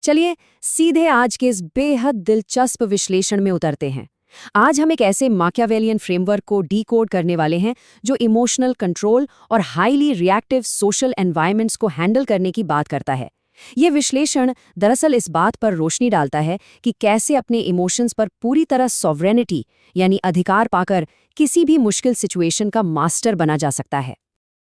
चलिए सीधे आज के इस बेहद दिलचस्प विश्लेषण में उतरते हैं। आज हम एक ऐसे माकियावेलियन फ्रेमवर्क को डीकोड करने वाले हैं जो इमोशनल कंट्रोल और हाईली रिएक्टिव सोशल एनवायरनमेंट्स को हैंडल करने की बात करता है। ये विश्लेषण दरअसल इस बात पर रोशनी डालता है कि कैसे अपने इमोशंस पर पूरी तरह सॉवरेनिटी यानी अधिकार पाकर किसी भी मुश्किल सिचुएशन का मास्टर बना जा सकता है।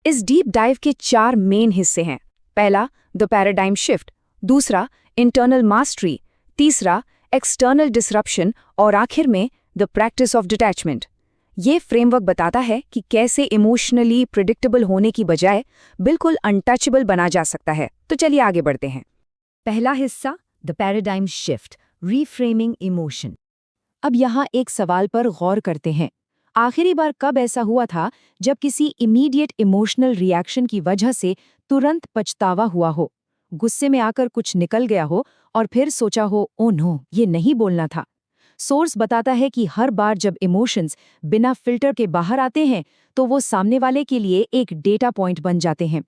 इस डीप डाइव के 4 मेन हिस्से हैं। पहला, द पैराडाइम शिफ्ट, दूसरा, इंटरनल मास्टरी, तीसरा, एक्सटर्नल डिसरप्शन और आखिर में द प्रैक्टिस ऑफ डिटैचमेंट। ये फ्रेमवर्क बताता है कि कैसे इमोशनली प्रिडिक्टेबल होने की बजाय बिल्कुल अनटचेबल बना जा सकता है। तो चलिए आगे बढ़ते हैं। पहला हिस्सा, the paradigm shift, reframing emotion. अब यहाँ एक सवाल पर गौर करते हैं। आखिरी बार कब ऐसा हुआ था जब किसी इमीडिएट इमोशनल रिएक्शन की वजह से तुरंत पछतावा हुआ हो, गुस्से में आकर कुछ निकल गया हो और फिर सोचा हो, ओ नो, ये नहीं बोलना था। सोर्स बताता है कि हर बार जब इमोशंस बिना फिल्टर के बाहर आते हैं तो वो सामने वाले के लिए एक डेटा पॉइंट बन जाते हैं।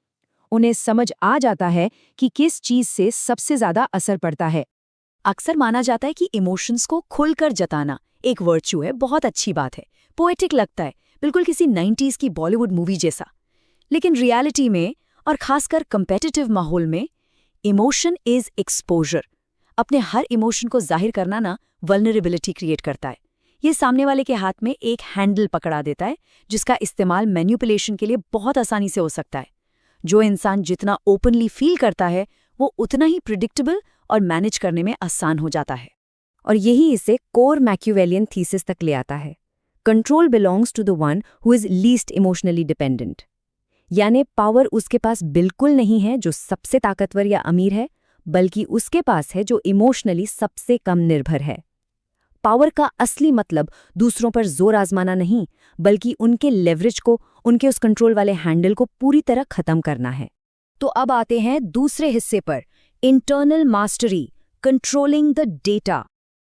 उन्हें समझ आ जाता है कि किस चीज से सबसे ज्यादा असर पड़ता है। अक्सर माना जाता है कि इमोशंस को खुलकर जताना एक वर्च्यू है, बहुत अच्छी बात है, पोएटिक लगता है, बिल्कुल किसी 90s की बॉलीवुड मूवी जैसा। लेकिन रियलिटी में और खासकर कंपेटिटिव माहौल में इमोशन इज एक्सपोजर। अपने हर इमोशन को जाहिर करना ना वल्नरेबिलिटी क्रिएट करता है। ये सामने वाले के हाथ में एक हैंडल पकड़ा देता है जिसका इस्तेमाल मैनिपुलेशन के लिए बहुत आसानी से हो सकता है। जो इंसान जितना ओपनली फील करता है वो उतना ही प्रिडिक्टेबल और मैनेज करने में आसान हो जाता है। और यही इसे कोर मैकियावेलियन थीसिस तक ले आता है। Control belongs to the one who is least emotionally dependent. यानी पावर उसके पास बिल्कुल नहीं है जो सबसे ताकतवर या अमीर है, बल्कि उसके पास है जो इमोशनली सबसे कम निर्भर है। पावर का असली मतलब दूसरों पर जोर आजमाना नहीं, बल्कि उनके लेवरेज को, उनके उस कंट्रोल वाले हैंडल को पूरी तरह खत्म करना है। तो अब आते हैं दूसरे हिस्से पर, internal mastery, controlling the data.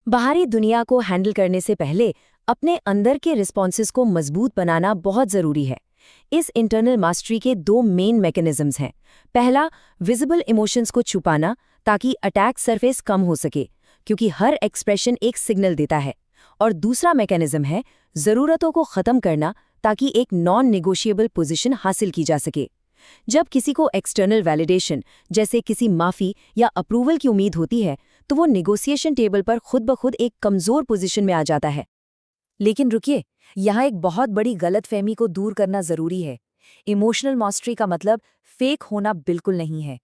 बाहरी दुनिया को हैंडल करने से पहले अपने अंदर के रिस्पॉन्सेस को मजबूत बनाना बहुत जरूरी है। इस इंटरनल मास्टरी के 2 मेन मैकेनिज्म्स हैं। पहला, विजिबल इमोशंस को छुपाना ताकि अटैक सरफेस कम हो सके, क्योंकि हर एक्सप्रेशन एक सिग्नल देता है। और दूसरा मैकेनिज्म है ज़रूरतों को ख़त्म करना ताकि एक नॉन नेगोशिएबल पोजीशन हासिल की जा सके। जब किसी को एक्सटर्नल वैलिडेशन जैसे किसी माफ़ी या अप्रूवल की उम्मीद होती है तो वो नेगोशिएशन टेबल पर खुद ब खुद एक कमज़ोर पोजीशन में आ जाता है। लेकिन रुकिए, यहाँ एक बहुत बड़ी गलतफहमी को दूर करना ज़रूरी है। इमोशनल मास्टरी का मतलब फेक होना बिल्कुल नहीं है।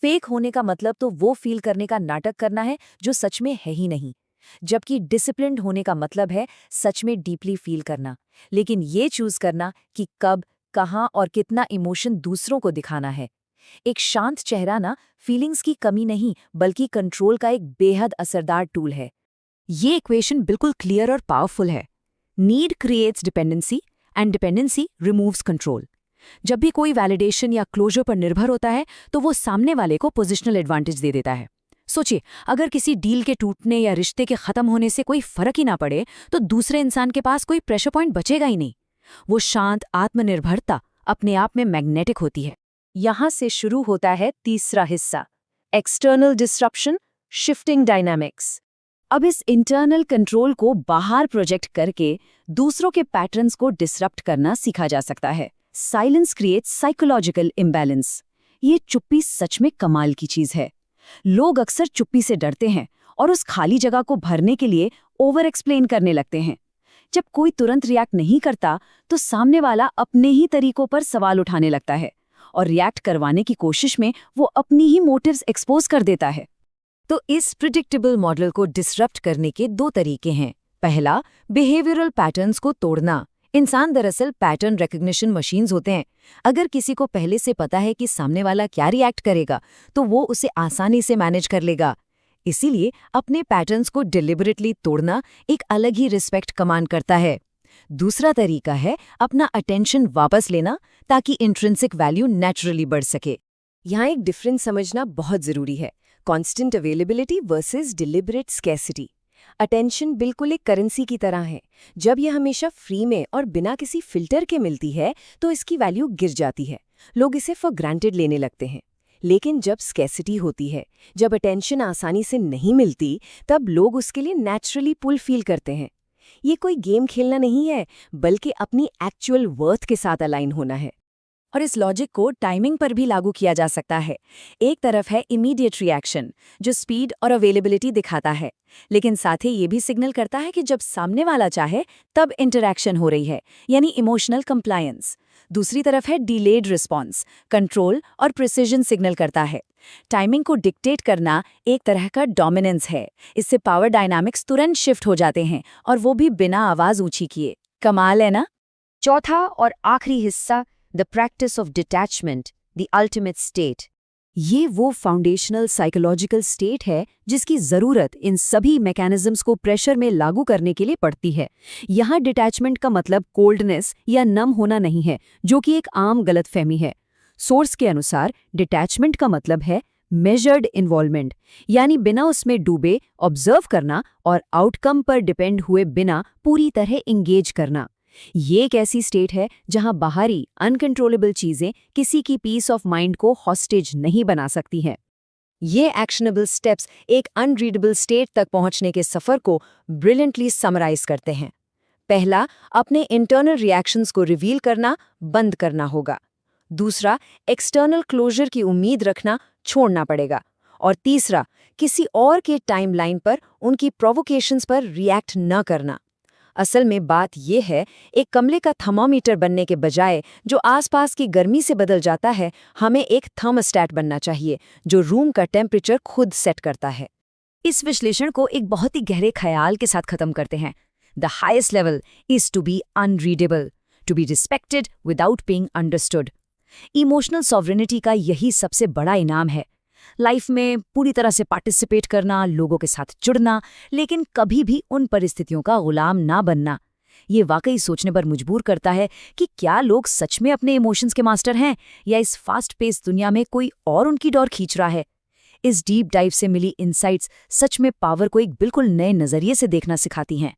फेक होने का मतलब तो वो फील करने का नाटक करना है जो सच में है ही नहीं। जबकि डिसिप्लिन्ड होने का मतलब है सच में डीपली फील करना, लेकिन ये चूज करना कि कब, कहाँ और कितना इमोशन दूसरों को दिखाना है। एक शांत चेहरा ना फीलिंग्स की कमी नहीं, बल्कि कंट्रोल का एक बेहद असरदार टूल है। ये इक्वेशन बिल्कुल क्लियर और पावरफुल है। Need creates dependency and dependency removes control. जब भी कोई वैलिडेशन या क्लोजर पर निर्भर होता है तो वो सामने वाले को पोजिशनल एडवांटेज दे देता है। सोचिए, अगर किसी डील के टूटने या रिश्ते के खत्म होने से कोई फर्क ही ना पड़े तो दूसरे इंसान के पास कोई प्रेशर पॉइंट बचेगा ही नहीं। वो शांत आत्मनिर्भरता अपने आप में मैग्नेटिक होती है। यहाँ से शुरू होता है तीसरा हिस्सा, एक्सटर्नल डिसरप्शन, शिफ्टिंग डायनामिक्स। अब इस इंटरनल कंट्रोल को बाहर प्रोजेक्ट करके दूसरों के पैटर्न्स को डिसरप्ट करना सीखा जा सकता है। Silence creates psychological imbalance. ये चुप्पी सच में कमाल की चीज है। लोग अक्सर चुप्पी से डरते हैं और उस खाली जगह को भरने के लिए ओवर एक्सप्लेन करने लगते हैं। जब कोई तुरंत रिएक्ट नहीं करता तो सामने वाला अपने ही तरीकों पर सवाल उठाने लगता है और रिएक्ट करवाने की कोशिश में वो अपनी ही मोटिव्स एक्सपोज कर देता है। तो इस प्रिडिक्टेबल मॉडल को डिसरप्ट करने के 2 तरीके हैं। पहला, बिहेवियरल पैटर्न्स को तोड़ना। इंसान दरअसल पैटर्न रिकग्निशन मशीन्स होते हैं। अगर किसी को पहले से पता है कि सामने वाला क्या रिएक्ट करेगा तो वो उसे आसानी से मैनेज कर लेगा। इसीलिए अपने पैटर्न्स को डिलिबरेटली तोड़ना एक अलग ही रिस्पेक्ट कमांड करता है। दूसरा तरीका है अपना अटेंशन वापस लेना ताकि इंट्रिंसिक वैल्यू नेचुरली बढ़ सके। यहाँ एक डिफरेंस समझना बहुत जरूरी है, constant availability versus deliberate scarcity. Attention बिल्कुल एक करेंसी की तरह है। जब यह हमेशा फ्री में और बिना किसी फिल्टर के मिलती है तो इसकी वैल्यू गिर जाती है। लोग इसे फॉर ग्रांटेड लेने लगते हैं। लेकिन जब स्कैसिटी होती है, जब अटेंशन आसानी से नहीं मिलती, तब लोग उसके लिए नेचुरली पुल फील करते हैं। ये कोई गेम खेलना नहीं है, बल्कि अपनी एक्चुअल वर्थ के साथ अलाइन होना है। और इस लॉजिक को टाइमिंग पर भी लागू किया जा सकता है। एक तरफ है इमीडिएट रिएक्शन, जो स्पीड और अवेलेबिलिटी दिखाता है, लेकिन साथ ही ये भी सिग्नल करता है कि जब सामने वाला चाहे तब इंटरैक्शन हो रही है, यानी इमोशनल कंप्लायंस। दूसरी तरफ है डिलेड रिस्पॉन्स, कंट्रोल और प्रिसिजन सिग्नल करता है। टाइमिंग को डिक्टेट करना एक तरह का डोमिनेंस है। इससे पावर डायनामिक्स तुरंत शिफ्ट हो जाते हैं, और वो भी बिना आवाज ऊंची किए। कमाल है ना। चौथा और आखिरी हिस्सा, the practice of detachment, the ultimate state. ये वो फाउंडेशनल साइकोलॉजिकल स्टेट है जिसकी जरूरत इन सभी मैकेनिज्म्स को प्रेशर में लागू करने के लिए पड़ती है। यहाँ डिटैचमेंट का मतलब कोल्डनेस या नम होना नहीं है, जो कि एक आम गलतफहमी है। सोर्स के अनुसार डिटैचमेंट का मतलब है मेजर्ड इन्वॉल्वमेंट, यानी बिना उसमें डूबे ऑब्जर्व करना और आउटकम पर डिपेंड हुए बिना पूरी तरह इंगेज करना। ये एक ऐसी स्टेट है जहां बाहरी अनकंट्रोलेबल चीजें किसी की पीस ऑफ माइंड को हॉस्टेज नहीं बना सकती हैं। ये एक्शनेबल स्टेप्स एक अनरीडेबल स्टेट तक पहुंचने के सफर को ब्रिलियंटली समराइज करते हैं। पहला, अपने इंटरनल रिएक्शंस को रिवील करना बंद करना होगा। दूसरा, एक्सटर्नल क्लोजर की उम्मीद रखना छोड़ना पड़ेगा। और तीसरा, किसी और के टाइमलाइन पर उनकी प्रोवोकेशंस पर रिएक्ट न करना। असल में बात यह है, एक कमरे का थर्मोमीटर बनने के बजाय जो आसपास की गर्मी से बदल जाता है, हमें एक थर्मोस्टैट बनना चाहिए जो रूम का टेम्परेचर खुद सेट करता है। इस विश्लेषण को एक बहुत ही गहरे ख्याल के साथ खत्म करते हैं। The highest level is to be unreadable, to be respected without being understood. Emotional sovereignty का यही सबसे बड़ा इनाम है। लाइफ में पूरी तरह से पार्टिसिपेट करना, लोगों के साथ जुड़ना, लेकिन कभी भी उन परिस्थितियों का गुलाम ना बनना। ये वाकई सोचने पर मजबूर करता है कि क्या लोग सच में अपने इमोशंस के मास्टर हैं, या इस फास्ट पेस दुनिया में कोई और उनकी डोर खींच रहा है। इस डीप डाइव से मिली इनसाइट्स सच में पावर को एक बिल्कुल नए नजरिए से देखना सिखाती हैं।